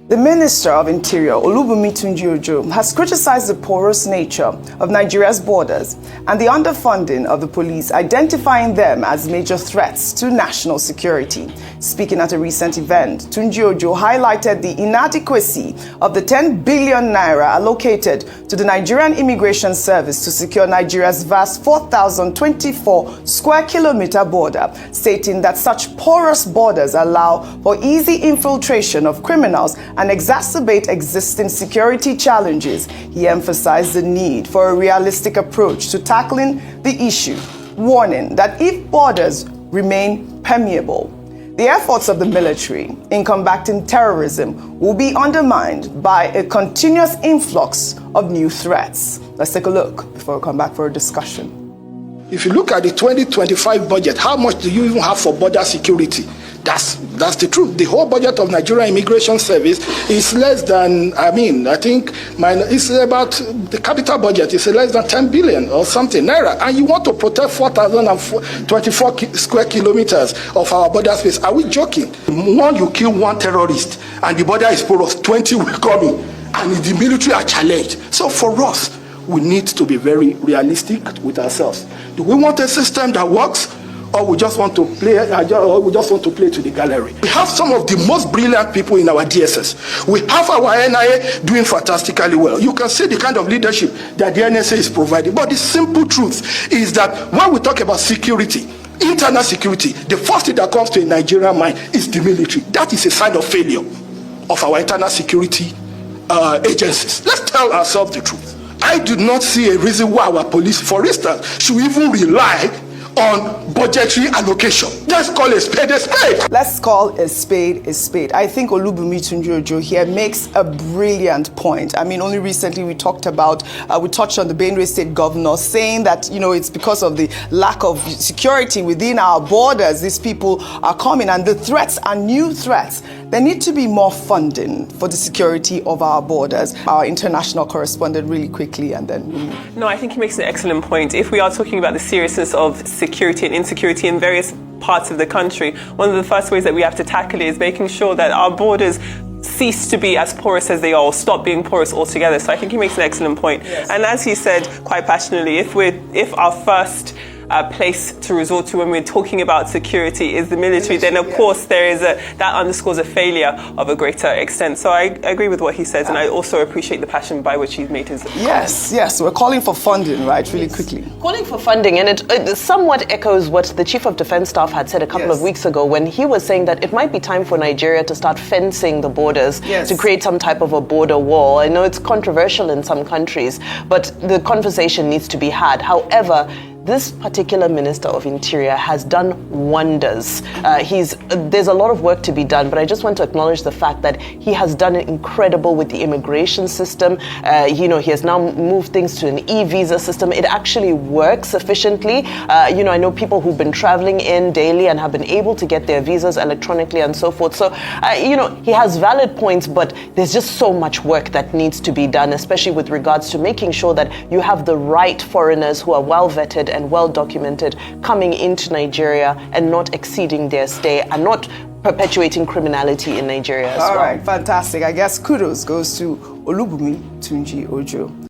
The Minister of Interior, Tunji, has criticized the porous nature of Nigeria's borders and the underfunding of the police, identifying them as major threats to national security. Speaking at a recent event, Tunji highlighted the inadequacy of the 10 billion naira allocated to the Nigerian Immigration Service to secure Nigeria's vast 4,024 square kilometer border, stating that such porous borders allow for easy infiltration of criminals and exacerbate existing security challenges. He emphasized the need for a realistic approach to tackling the issue, warning that if borders remain permeable, the efforts of the military in combating terrorism will be undermined by a continuous influx of new threats. Let's take a look before we come back for a discussion. If you look at the 2025 budget, how much do you even have for border security? That's the truth. The whole budget of Nigerian Immigration Service is less than, it's about, the capital budget is less than 10 billion or something naira. And you want to protect 4,024 square kilometers of our border space. Are we joking? One, you kill one terrorist and the border is porous, 20 will come in and the military are challenged. So for us, we need to be very realistic with ourselves. Do we want a system that works? Or we just want to play to the gallery? We have some of the most brilliant people in our DSS. We have our NIA doing fantastically well. You can see the kind of leadership that the NSA is providing. But the simple truth is that when we talk about security, internal security, the first thing that comes to a Nigerian mind is the military. That is a sign of failure of our internal security agencies. Let's tell ourselves the truth. I do not see a reason why our police, for instance, should even rely on budgetary allocation. Let's call a spade a spade. Let's call a spade a spade. I think Tunji here makes a brilliant point. I mean, only recently we touched on the Benue State governor saying that, it's because of the lack of security within our borders, these people are coming, and the threats are new threats. There need to be more funding for the security of our borders. Our international correspondent, really quickly, and then... No, I think he makes an excellent point. If we are talking about the seriousness of security and insecurity in various parts of the country, one of the first ways that we have to tackle it is making sure that our borders cease to be as porous as they are, or stop being porous altogether. So I think he makes an excellent point. Yes. And as he said quite passionately, if our first place to resort to when we're talking about security is the military, then of course there is that underscores a failure of a greater extent. So I agree with what he says, and I also appreciate the passion by which he's made his comment. Yes, we're calling for funding, right? Really quickly. Calling for funding, and it somewhat echoes what the Chief of Defense Staff had said a couple of weeks ago when he was saying that it might be time for Nigeria to start fencing the borders, to create some type of a border wall. I know it's controversial in some countries, but the conversation needs to be had. However, this particular Minister of Interior has done wonders. There's a lot of work to be done, but I just want to acknowledge the fact that he has done incredible with the immigration system. He has now moved things to an e-visa system. It actually works efficiently. I know people who've been traveling in daily and have been able to get their visas electronically and so forth. So, he has valid points, but there's just so much work that needs to be done, especially with regards to making sure that you have the right foreigners who are well vetted and well documented coming into Nigeria and not exceeding their stay and not perpetuating criminality in Nigeria as well. All right, fantastic. I guess kudos goes to Tunji.